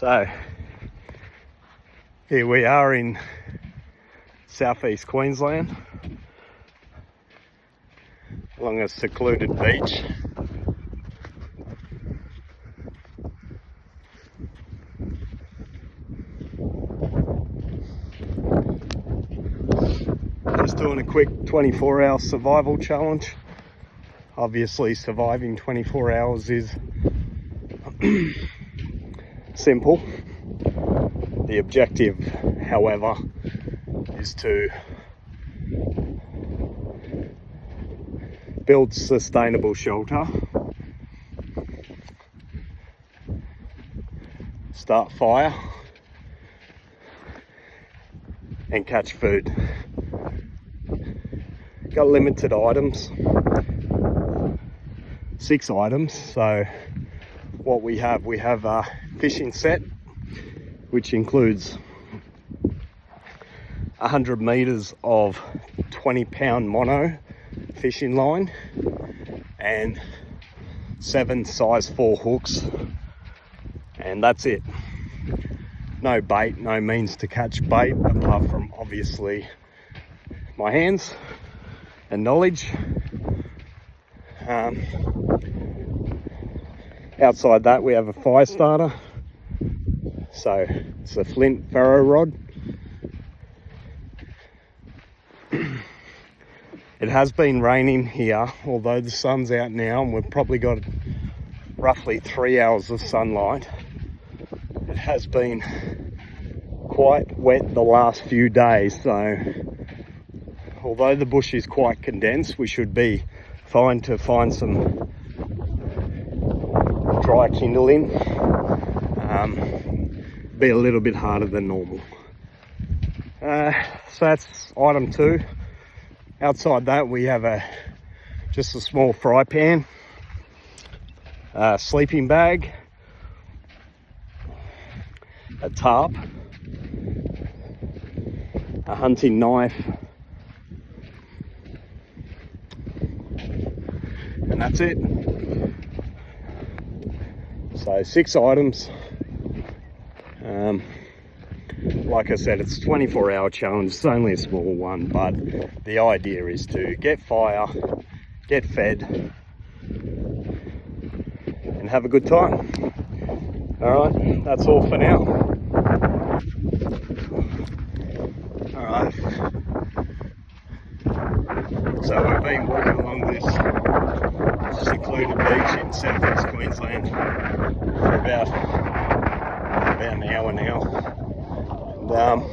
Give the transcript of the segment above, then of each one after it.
So here we are in southeast Queensland along a secluded beach. Just doing a quick 24-hour survival challenge. Obviously surviving 24 hours is simple. The objective, however, is to build sustainable shelter, start fire, and catch food. Got limited items, 6 items. So what we have a fishing set, which includes 100 meters of 20-pound mono fishing line and 7 size 4 hooks, and that's it. No bait, no means to catch bait apart from obviously my hands and knowledge. Outside that we have a fire starter, so it's a flint ferro rod. It has been raining here, although the sun's out now, and we've probably got roughly 3 hours of sunlight. It has been quite wet the last few days, so although the bush is quite condensed, we should be fine to find some dry kindling. Be a little bit harder than normal. So that's item 2. Outside that we have just a small fry pan, a sleeping bag, a tarp, a hunting knife, and that's it. So 6 items. Like I said, it's a 24-hour challenge. It's only a small one, but the idea is to get fire, get fed, and have a good time. All right, that's all for now. All right. So we've been walking along this secluded beach in southeast Queensland for about an hour now. And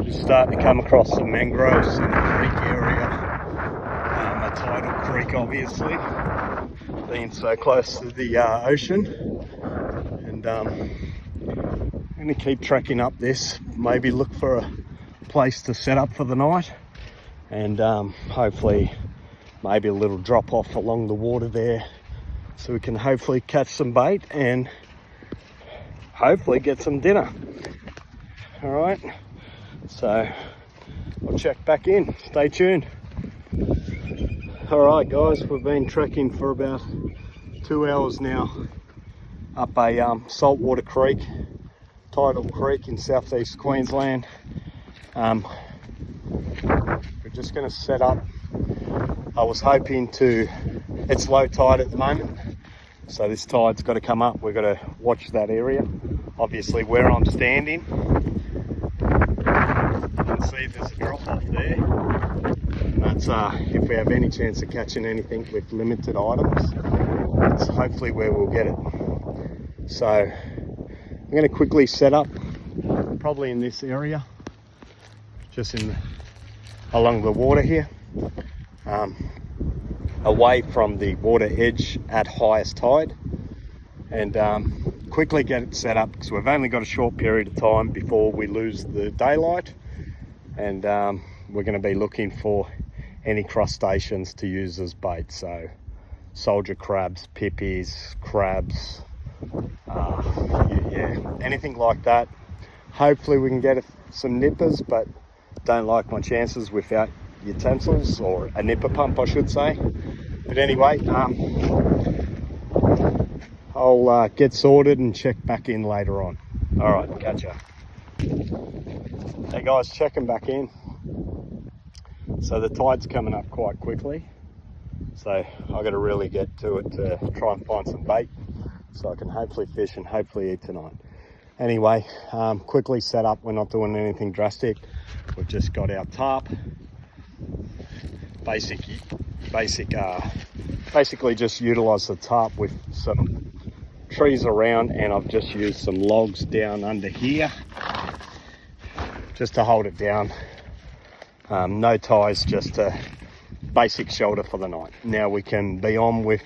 just starting to come across some mangroves in a creek area, a tidal creek obviously, being so close to the ocean. And I'm going to keep trekking up this, maybe look for a place to set up for the night, and hopefully maybe a little drop off along the water there, so we can hopefully catch some bait and hopefully get some dinner. All right, so I'll check back in. Stay tuned. All right, guys, we've been trekking for about 2 hours now up a saltwater creek, tidal creek in southeast Queensland. We're just going to set up. I was hoping it's low tide at the moment, so this tide's got to come up. We've got to watch that area. Obviously where I'm standing, you can see there's a drop off there. And that's if we have any chance of catching anything with limited items, that's hopefully where we'll get it. So I'm going to quickly set up, probably in this area, just along the water here. Away from the water edge at highest tide, and quickly get it set up because we've only got a short period of time before we lose the daylight, and we're going to be looking for any crustaceans to use as bait. So soldier crabs, pippies, crabs, yeah, anything like that. Hopefully we can get some nippers, but don't like my chances without utensils, or a nipper pump I should say. But anyway, I'll get sorted and check back in later on. All right, catch ya. Hey guys, checking back in. So the tide's coming up quite quickly. So I've got to really get to it to try and find some bait so I can hopefully fish and hopefully eat tonight. Anyway, quickly set up. We're not doing anything drastic. We've just got our tarp. Basically just utilize the tarp with some trees around, and I've just used some logs down under here just to hold it down. No ties, just a basic shelter for the night. Now we can be on with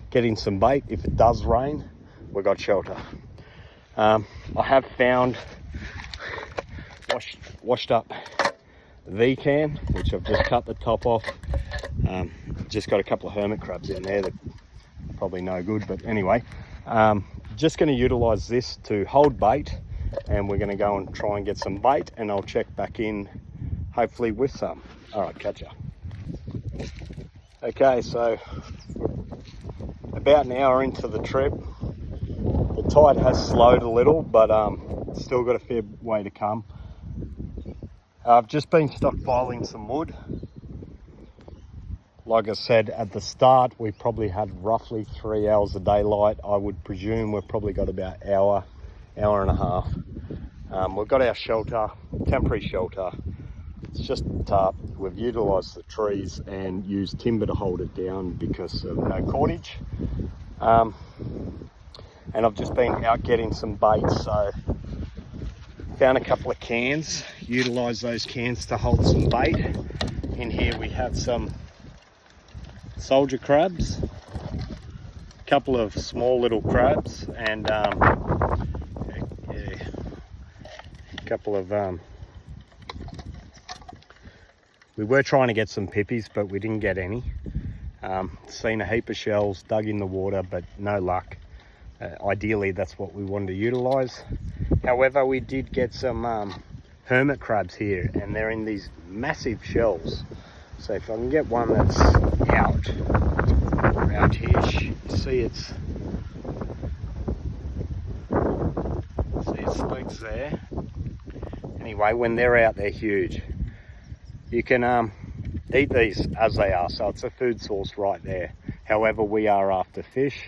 getting some bait. If it does rain, we've got shelter. I have found washed up V-can, which I've just cut the top off. Just got a couple of hermit crabs in there that are probably no good, but anyway, just going to utilize this to hold bait, and we're going to go and try and get some bait, and I'll check back in hopefully with some. All right, catch ya. Okay, so about an hour into the trip. The tide has slowed a little, but still got a fair way to come. I've just been stockpiling some wood. Like I said at the start, we probably had roughly 3 hours of daylight. I would presume we've probably got about hour and a half. We've got our shelter, temporary shelter. It's just a tarp. We've utilised the trees and used timber to hold it down because of no cordage. And I've just been out getting some bait, so found a couple of cans, utilised those cans to hold some bait. In here we have some soldier crabs, a couple of small little crabs, and a couple of we were trying to get some pippies, but we didn't get any. Seen a heap of shells, dug in the water, but no luck. Ideally that's what we wanted to utilize. However, we did get some hermit crabs here, and they're in these massive shells. So if I can get one that's out around here, you see its legs there. Anyway, when they're out, they're huge. You can eat these as they are, so it's a food source right there. However, we are after fish.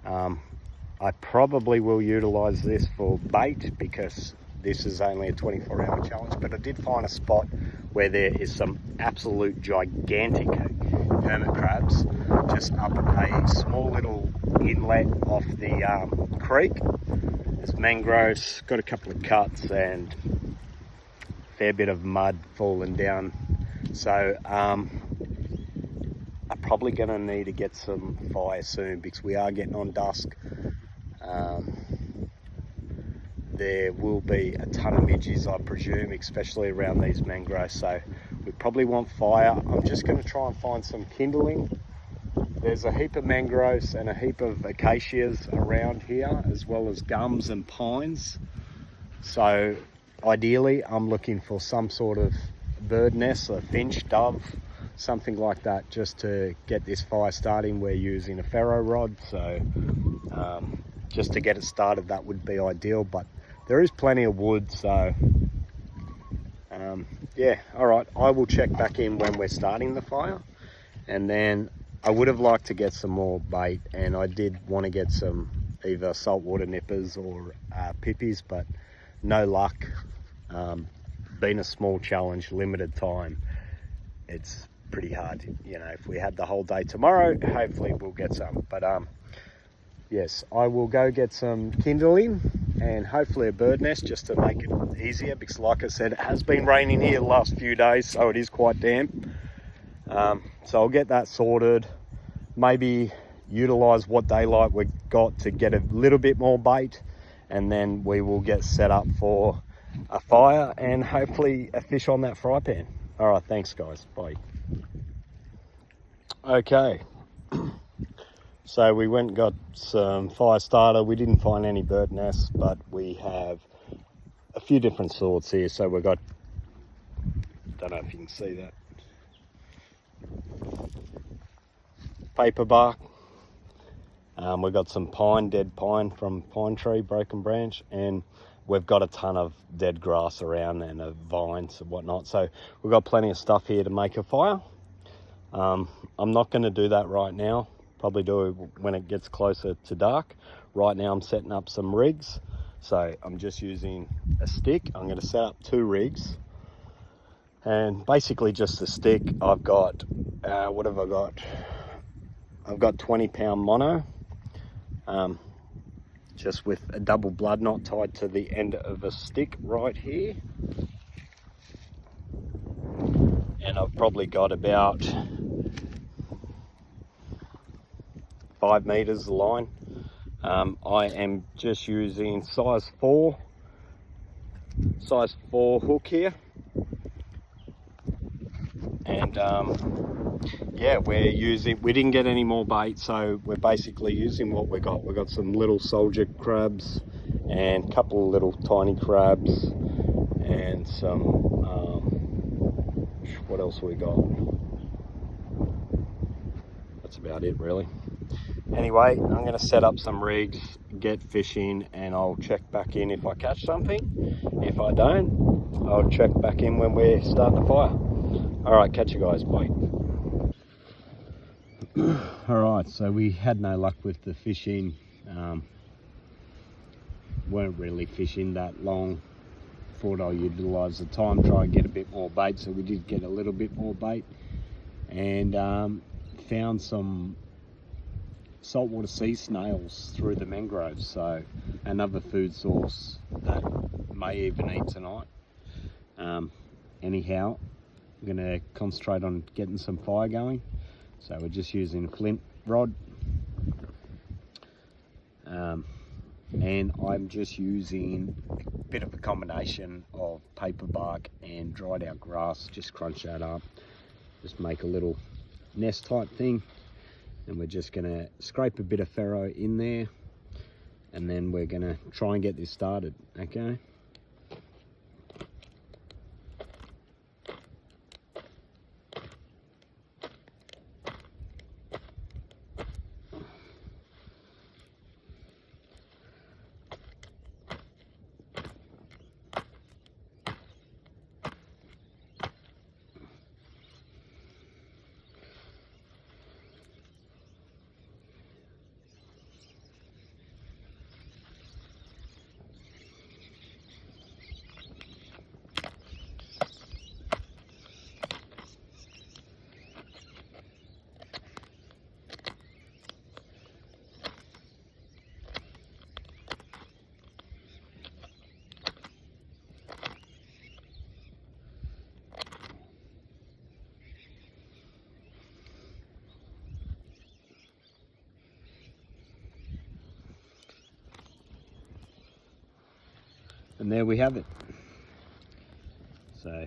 I probably will utilize this for bait because this is only a 24-hour challenge, but I did find a spot where there is some absolute gigantic hermit crabs just up a small little inlet off the creek. There's mangroves, got a couple of cuts and a fair bit of mud falling down. So I'm probably going to need to get some fire soon because we are getting on dusk. There will be a ton of midges, I presume, especially around these mangroves, so we probably want fire. I'm just going to try and find some kindling. There's a heap of mangroves and a heap of acacias around here, as well as gums and pines. So ideally I'm looking for some sort of bird nest, a finch, dove, something like that, just to get this fire starting. We're using a ferro rod, so just to get it started, that would be ideal, but there is plenty of wood, so yeah. All right, I will check back in when we're starting the fire, and then I would have liked to get some more bait, and I did want to get some either saltwater nippers or pippies, but no luck. Been a small challenge, limited time, it's pretty hard. You know, if we had the whole day tomorrow, hopefully we'll get some, but yes, I will go get some kindling and hopefully a bird nest just to make it easier, because like I said, it has been raining here the last few days, so it is quite damp. So I'll get that sorted, maybe utilize what daylight we've got to get a little bit more bait, and then we will get set up for a fire and hopefully a fish on that fry pan. All right, thanks guys, bye. Okay. So we went and got some fire starter. We didn't find any bird nests, but we have a few different sorts here. So we've got, don't know if you can see that. paper bark. We've got some pine, dead pine from pine tree, broken branch, and we've got a ton of dead grass around and vines and whatnot. So we've got plenty of stuff here to make a fire. I'm not going to do that right now. Probably do it when it gets closer to dark. Right now I'm setting up some rigs. So I'm just using a stick. I'm going to set up 2 rigs. And basically just a stick. I've got, what have I got? I've got 20-pound mono. Just with a double blood knot tied to the end of a stick right here. And I've probably got about 5 meters of line. I am just using size 4 hook here. And yeah, we didn't get any more bait, so we're basically using what we got. We've got some little soldier crabs and a couple of little tiny crabs and some, what else we got? That's about it really. Anyway, I'm going to set up some rigs, get fishing, and I'll check back in if I catch something. If I don't, I'll check back in when we start the fire. Alright, catch you guys, bye. Alright, so we had no luck with the fishing. Weren't really fishing that long. Thought I'd utilise the time, try and get a bit more bait, so we did get a little bit more bait. And found some saltwater sea snails through the mangroves, so another food source that may even eat tonight. Anyhow, I'm going to concentrate on getting some fire going. So we're just using a flint rod, and I'm just using a bit of a combination of paper bark and dried out grass. Just crunch that up, just make a little nest type thing, and we're just going to scrape a bit of ferro in there, and then we're going to try and get this started. Okay. And there we have it. So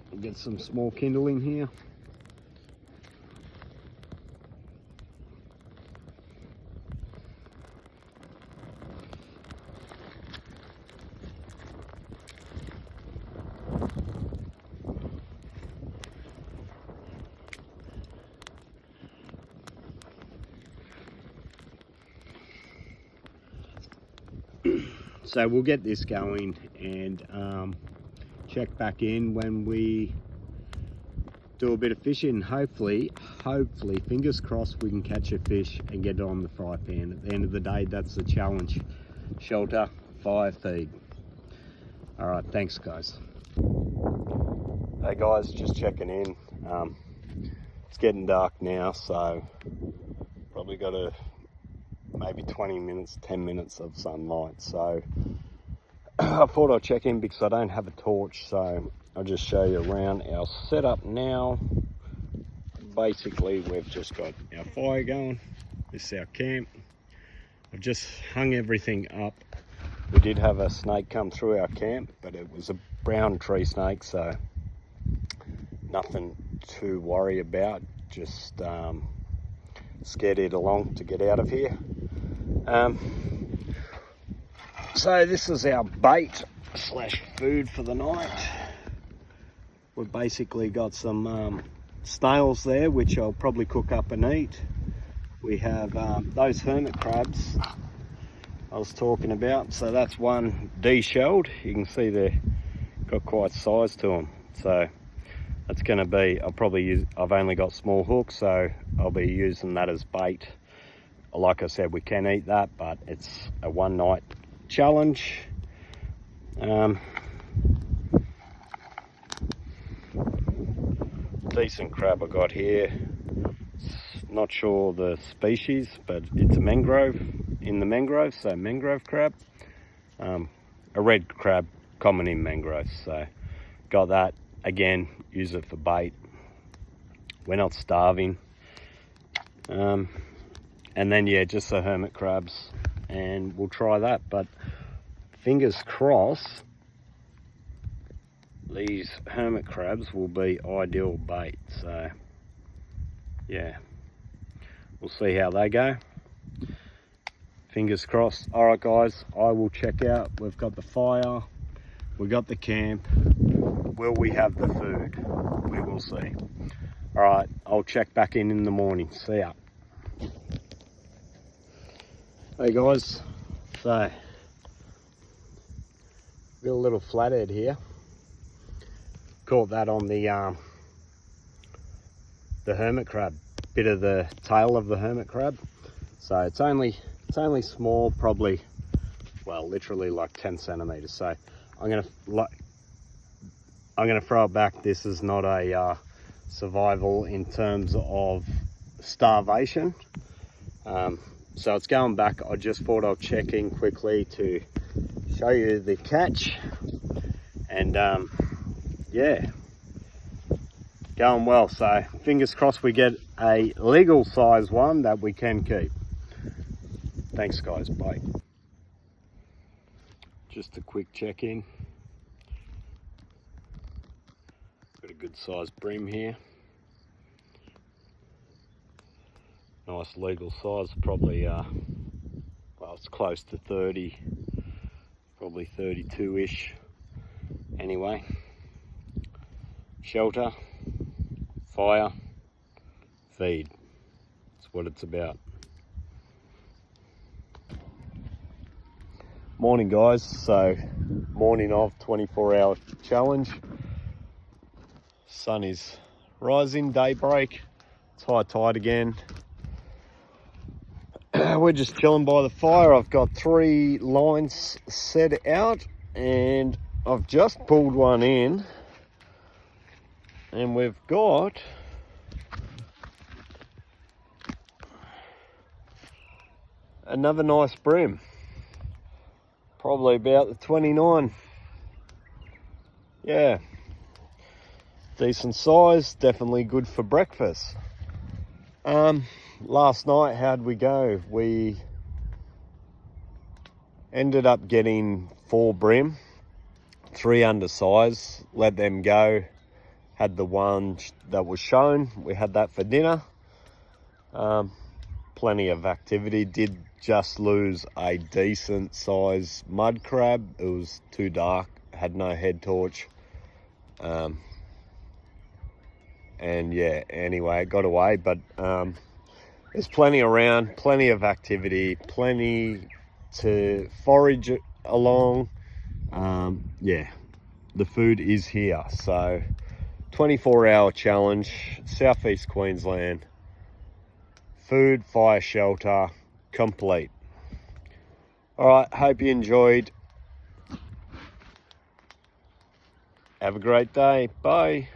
we'll get some small kindling here. So we'll get this going and check back in when we do a bit of fishing. Hopefully, fingers crossed, we can catch a fish and get it on the fry pan. At the end of the day, that's the challenge. Shelter, fire, feed. All right, thanks guys. Hey guys, just checking in. It's getting dark now, so probably got maybe 20 minutes, 10 minutes of sunlight. So I thought I'd check in because I don't have a torch, so I'll just show you around our setup now. Basically, we've just got our fire going. This is our camp. I've just hung everything up. We did have a snake come through our camp, but it was a brown tree snake, so nothing to worry about. Just scared it along to get out of here. So this is our bait slash food for the night. We've basically got some snails there, which I'll probably cook up and eat. We have those hermit crabs I was talking about. So that's one de-shelled. You can see they've got quite size to them. So that's going to be, I'll probably use, I've only got small hooks, so I'll be using that as bait. Like I said, we can eat that, but it's a one night challenge. Decent crab I got here. Not sure the species, but it's a mangrove, in the mangrove, so mangrove crab. A red crab, common in mangroves, so got that. Again, use it for bait. We're not starving. And then yeah, just the hermit crabs, and we'll try that. But fingers crossed, these hermit crabs will be ideal bait. So yeah, we'll see how they go. Fingers crossed. All right guys, I will check out. We've got the fire, we got the camp. Will we have the food? We will see. All right, I'll check back in the morning. See ya. Hey guys, so got a little flathead here. Caught that on the hermit crab, bit of the tail of the hermit crab. So it's only small, probably, well, literally like 10 centimeters. So I'm gonna throw it back. This is not a survival in terms of starvation. So it's going back. I just thought I'll check in quickly to show you the catch, and yeah, going well. So fingers crossed we get a legal size one that we can keep. Thanks guys, bye. Just a quick check in. Got a good sized bream here. Nice legal size, probably well, it's close to 30, probably 32-ish. Anyway, shelter, fire, feed. That's what it's about. Morning guys, so morning of 24-hour challenge. Sun is rising, daybreak, it's high tide again. We're just chilling by the fire. I've got 3 lines set out and I've just pulled one in, and we've got another nice bream, probably about the 29. Yeah, decent size, definitely good for breakfast. Last night, how'd we go? We ended up getting 4 bream, 3 undersize, let them go. Had the one that was shown, we had that for dinner. Plenty of activity. Did just lose a decent size mud crab. It was too dark, had no head torch. And yeah, anyway, it got away, but there's plenty around, plenty of activity, plenty to forage along. Yeah, the food is here. So 24-hour challenge, southeast Queensland, food, fire, shelter, complete. All right, hope you enjoyed. Have a great day. Bye.